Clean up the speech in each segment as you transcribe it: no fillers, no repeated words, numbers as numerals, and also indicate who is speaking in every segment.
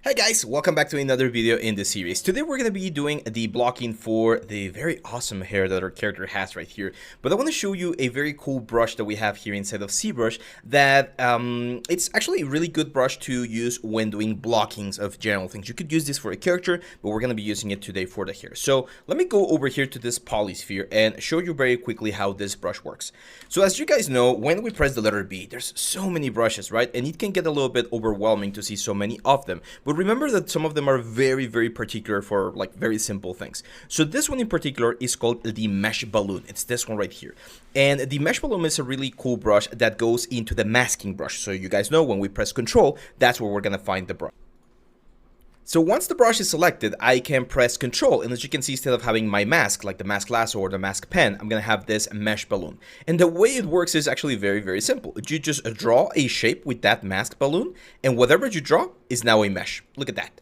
Speaker 1: Hi guys, welcome back to another video in this series. Today we're going to be doing the blocking for the very awesome hair that our character has right here. But I want to show you a very cool brush that we have here inside of ZBrush that it's actually a really good brush to use when doing blockings of general things. You could use this for a character, but we're going to be using it today for the hair. So let me go over here to this polysphere and show you very quickly how this brush works. So as you guys know, when we press the letter B, there's so many brushes, right? And it can get a little bit overwhelming to see so many of them. But remember that some of them are very particular for like very simple things. So this one in particular is called the mesh balloon. It's this one right here. And the mesh balloon is a really cool brush that goes into the masking brush. So you guys know when we press Control, that's where we're gonna find the brush. So once the brush is selected, I can press Control, and as you can see, instead of having my mask, like the mask lasso or the mask pen, I'm gonna have this mesh balloon. And the way it works is actually very simple. You just draw a shape with that mask balloon, and whatever you draw is now a mesh. Look at that.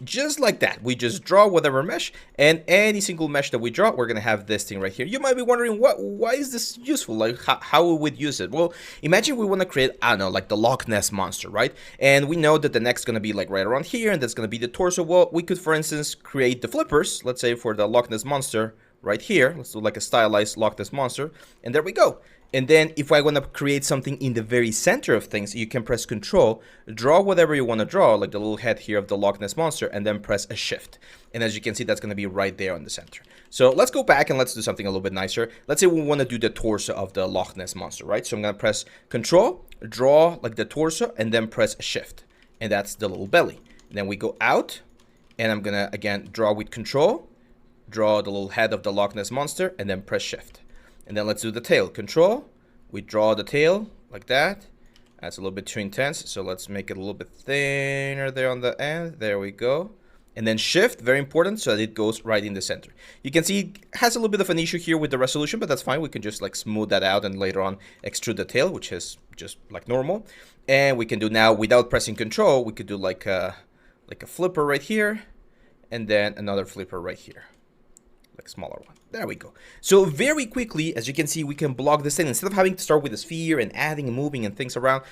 Speaker 1: Just like that, we just draw whatever mesh, and any single mesh that we draw, we're gonna have this thing right here. You might be wondering, why is this useful? Like, how we would use it? Well, imagine we want to create, I don't know, like the Loch Ness monster, right? And we know that the neck's gonna be like right around here, and that's gonna be the torso. Well, we could, for instance, create the flippers. Let's say for the Loch Ness monster right here. Let's do like a stylized Loch Ness monster, and there we go. And then if I want to create something in the very center of things, you can press Control, draw whatever you want to draw, like the little head here of the Loch Ness monster, and then press a Shift. And as you can see, that's going to be right there on the center. So let's go back and let's do something a little bit nicer. Let's say we want to do the torso of the Loch Ness monster, right? So I'm going to press Control, draw like the torso, and then press Shift. And that's the little belly. And then we go out, and I'm going to, again, draw with Control, draw the little head of the Loch Ness monster, and then press Shift. And then let's do the tail. Control, we draw the tail like that. That's a little bit too intense, so let's make it a little bit thinner there on the end. There we go. And then Shift, very important, so that it goes right in the center. You can see it has a little bit of an issue here with the resolution, but that's fine. We can just like smooth that out and later on extrude the tail, which is just like normal. And we can do now, without pressing Control, we could do like a flipper right here, and then another flipper right here. Like smaller one. There we go. So very quickly, as you can see, we can block this thing. Instead of having to start with a sphere and adding and moving and things around,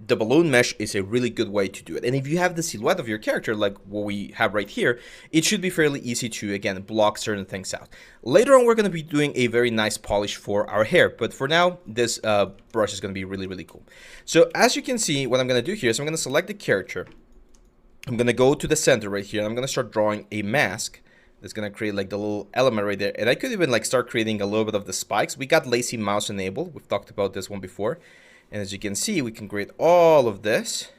Speaker 1: the balloon mesh is a really good way to do it. And if you have the silhouette of your character, like what we have right here, it should be fairly easy to, again, block certain things out. Later on, we're going to be doing a very nice polish for our hair. But for now, this brush is going to be really cool. So as you can see, what I'm going to do here is I'm going to select the character. I'm going to go to the center right here. And I'm going to start drawing a mask. It's gonna create like the little element right there, and I could even like start creating a little bit of the spikes. We got lazy mouse enabled. We've talked about this one before, and as you can see, we can create all of this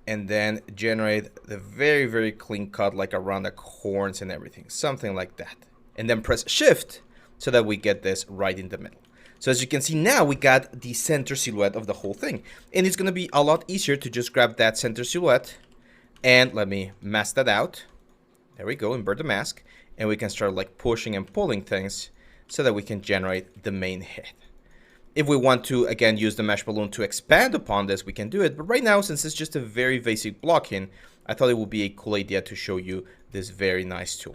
Speaker 1: and then generate the very clean cut like around the horns and everything, something like that, and then press Shift so that we get this right in the middle. So as you can see, now we got the center silhouette of the whole thing, and it's gonna be a lot easier to just grab that center silhouette, and let me mask that out. There we go, invert the mask, and we can start like pushing and pulling things so that we can generate the main head. If we want to, again, use the mesh balloon to expand upon this, we can do it. But right now, since it's just a very basic blocking, I thought it would be a cool idea to show you this very nice tool.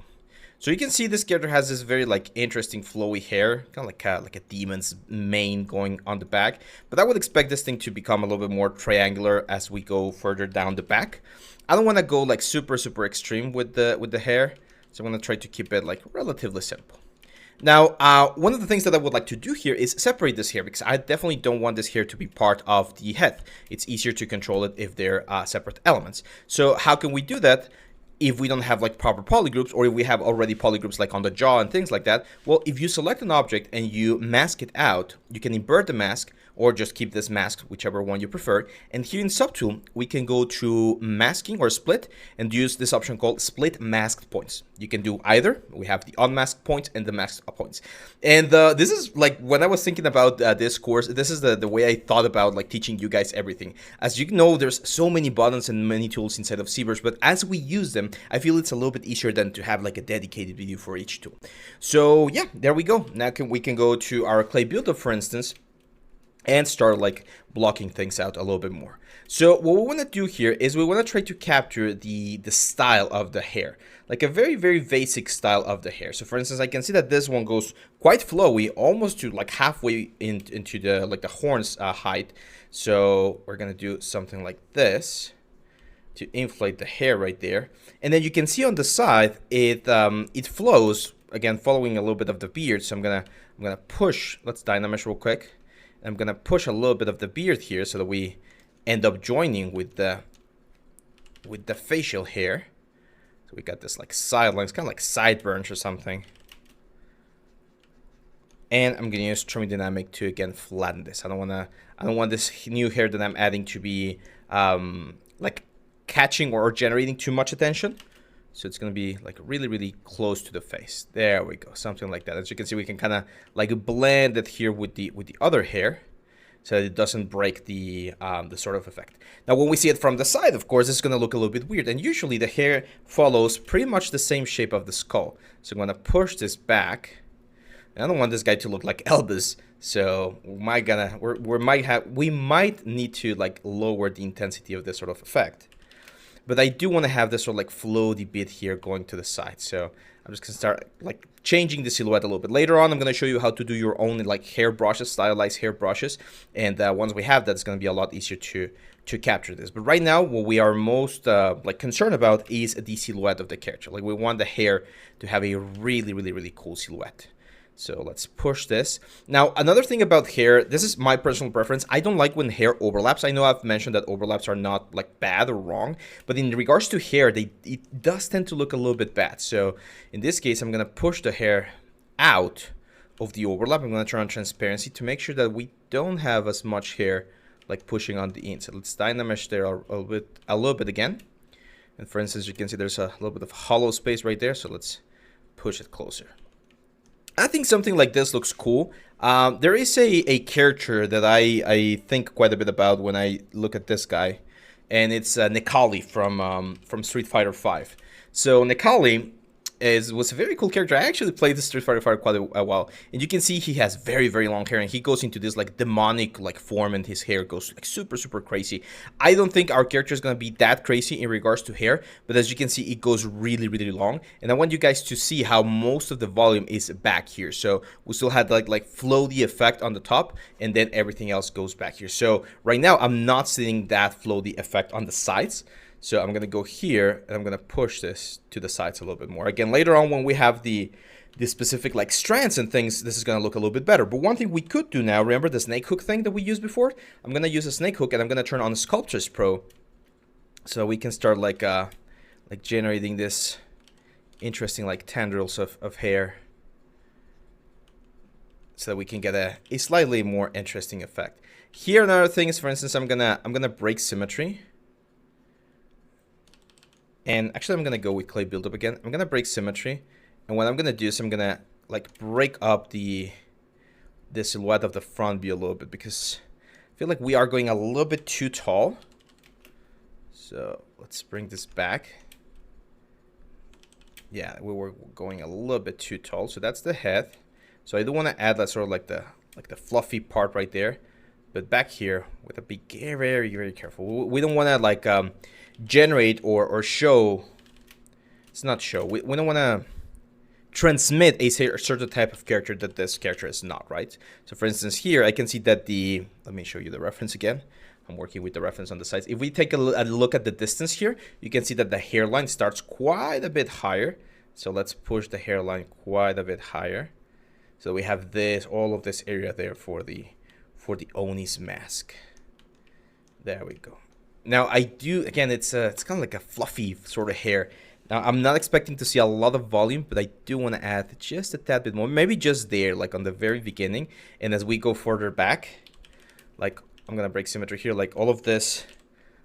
Speaker 1: So you can see this character has this very like interesting flowy hair, kind of like a demon's mane going on the back. But I would expect this thing to become a little bit more triangular as we go further down the back. I don't want to go like super extreme with the hair, so I'm going to try to keep it like relatively simple. Now, one of the things that I would like to do here is separate this hair, because I definitely don't want this hair to be part of the head. It's easier to control it if they're separate elements. So how can we do that if we don't have like proper polygroups, or if we have already polygroups like on the jaw and things like that? Well, if you select an object and you mask it out, you can invert the mask or just keep this masked, whichever one you prefer. And here in Subtool, we can go to masking or split and use this option called split masked points. You can do either. We have the unmasked points and the masked points. And this is like, when I was thinking about this course, this is the way I thought about like teaching you guys everything. As you know, there's so many buttons and many tools inside of ZBrush, but as we use them, I feel it's a little bit easier than to have like a dedicated video for each tool. So yeah, there we go. Now we can go to our clay builder, for instance, and start like blocking things out a little bit more. So what we want to do here is we want to try to capture the style of the hair, like a very basic style of the hair. So for instance, I can see that this one goes quite flowy, almost to like halfway into the like the horns height. So we're gonna do something like this. to inflate the hair right there. And then you can see on the side, it flows, again, following a little bit of the beard. So I'm gonna push, let's dynamesh real quick. I'm gonna push a little bit of the beard here so that we end up joining with the facial hair. So we got this like sidelines, kind of like sideburns or something. And I'm gonna use trimming dynamic to again flatten this. I don't want this new hair that I'm adding to be like catching or generating too much attention. So it's gonna be like really, really close to the face. There we go, something like that. As you can see, we can kind of like blend it here with the other hair, so that it doesn't break the sort of effect. Now, when we see it from the side, of course, it's gonna look a little bit weird. And usually the hair follows pretty much the same shape of the skull. So I'm gonna push this back. I don't want this guy to look like Elvis, so we might need to like lower the intensity of this sort of effect. But I do want to have this sort of like floaty bit here going to the side. So I'm just gonna start like changing the silhouette a little bit. Later on, I'm gonna show you how to do your own like hair brushes, stylized hair brushes, and once we have that, it's gonna be a lot easier to capture this. But right now, what we are most like concerned about is the silhouette of the character. Like we want the hair to have a really, really, really cool silhouette. So let's push this. Now, another thing about hair, this is my personal preference. I don't like when hair overlaps. I know I've mentioned that overlaps are not like bad or wrong, but in regards to hair, it does tend to look a little bit bad. So in this case, I'm going to push the hair out of the overlap. I'm going to turn on transparency to make sure that we don't have as much hair like pushing on the inside. Let's dynamesh there a little bit again. And for instance, you can see there's a little bit of hollow space right there. So let's push it closer. I think something like this looks cool. There is a character that I think quite a bit about when I look at this guy, and it's Necalli from Street Fighter V. So Necalli was a very cool character. I actually played the Street Fighter V quite a while, and you can see he has very, very long hair, and he goes into this like demonic like form, and his hair goes like super, super crazy. I don't think our character is gonna be that crazy in regards to hair, but as you can see, it goes really, really long, and I want you guys to see how most of the volume is back here. So we still had like floaty effect on the top, and then everything else goes back here. So right now, I'm not seeing that floaty effect on the sides. So I'm going to go here, and I'm going to push this to the sides a little bit more. Again, later on when we have the specific like strands and things, this is going to look a little bit better. But one thing we could do now, remember the snake hook thing that we used before? I'm going to use a snake hook, and I'm going to turn on Sculptress Pro. So we can start like generating this interesting like tendrils of hair, so that we can get a slightly more interesting effect. Here, another thing is, for instance, I'm gonna break symmetry. And actually, I'm going to go with clay buildup again. I'm going to break symmetry. And what I'm going to do is I'm going to like break up the silhouette of the front view a little bit, because I feel like we are going a little bit too tall. So let's bring this back. Yeah, we were going a little bit too tall. So that's the head. So I do want to add that sort of like the fluffy part right there. But back here, with a be very, very careful. We don't want to like generate or show. It's not show. We don't want to transmit a certain type of character that this character is not, right? So for instance, here I can see that let me show you the reference again. I'm working with the reference on the sides. If we take a look at the distance here, you can see that the hairline starts quite a bit higher. So let's push the hairline quite a bit higher. So we have all of this area there for the Oni's mask. There we go. Now I do, again, it's kind of like a fluffy sort of hair. Now I'm not expecting to see a lot of volume, but I do want to add just a tad bit more, maybe just there, like on the very beginning. And as we go further back, like I'm gonna break symmetry here, like all of this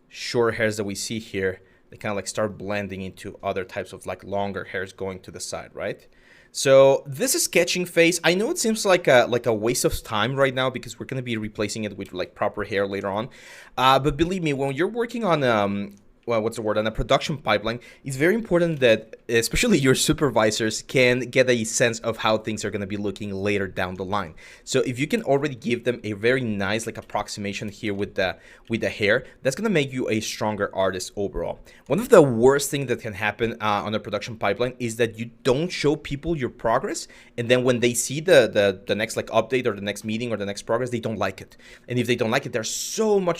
Speaker 1: short hairs that we see here, they kind of like start blending into other types of like longer hairs going to the side, right? So this is sketching phase. I know it seems like a waste of time right now, because we're going to be replacing it with like proper hair later on. But believe me, when you're working on well, what's the word, on a production pipeline, it's very important that especially your supervisors can get a sense of how things are going to be looking later down the line. So if you can already give them a very nice like approximation here with the hair, that's going to make you a stronger artist overall. One of the worst things that can happen on a production pipeline is that you don't show people your progress, and then when they see the next like update or the next meeting or the next progress, they don't like it. And if they don't like it, there's so many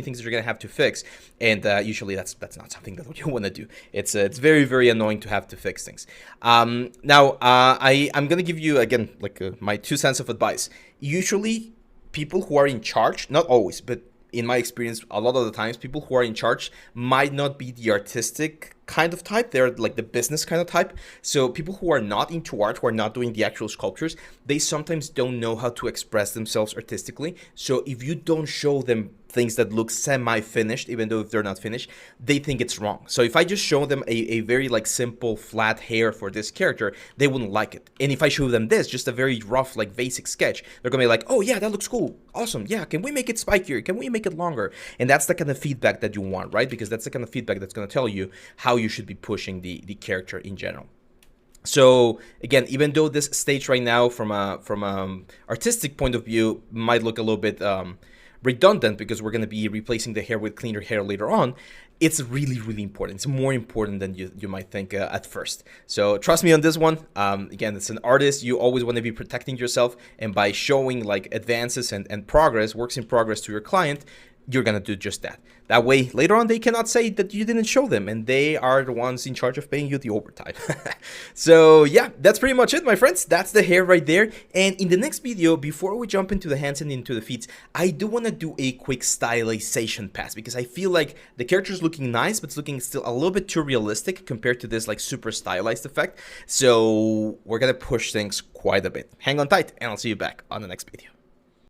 Speaker 1: things that you're going to have to fix, and usually eventually that's not something that you want to do. It's very, very annoying to have to fix things. Now, I'm gonna give you again like my 2 cents of advice. Usually, people who are in charge, not always, but in my experience, a lot of the times, people who are in charge might not be the artistic kind of type. They're like the business kind of type. So people who are not into art, who are not doing the actual sculptures, they sometimes don't know how to express themselves artistically. So if you don't show them things that look semi-finished, even though if they're not finished, they think it's wrong. So if I just show them a very like simple flat hair for this character, they wouldn't like it. And if I show them this, just a very rough like basic sketch, they're gonna be like, oh yeah, that looks cool, awesome, yeah, can we make it spikier, can we make it longer? And that's the kind of feedback that you want, right? Because that's the kind of feedback that's gonna tell you how you should be pushing the character in general. So again, even though this stage right now from a artistic point of view might look a little bit redundant, because we're going to be replacing the hair with cleaner hair later on, it's really, really important. It's more important than you might think at first. So trust me on this one. Again, it's an artist. You always want to be protecting yourself, and by showing like advances and progress, works in progress to your client, you're going to do just that. That way, later on, they cannot say that you didn't show them, and they are the ones in charge of paying you the overtime. So yeah, that's pretty much it, my friends. That's the hair right there. And in the next video, before we jump into the hands and into the feet, I do want to do a quick stylization pass, because I feel like the character's looking nice, but it's looking still a little bit too realistic compared to this like super stylized effect. So we're going to push things quite a bit. Hang on tight, and I'll see you back on the next video.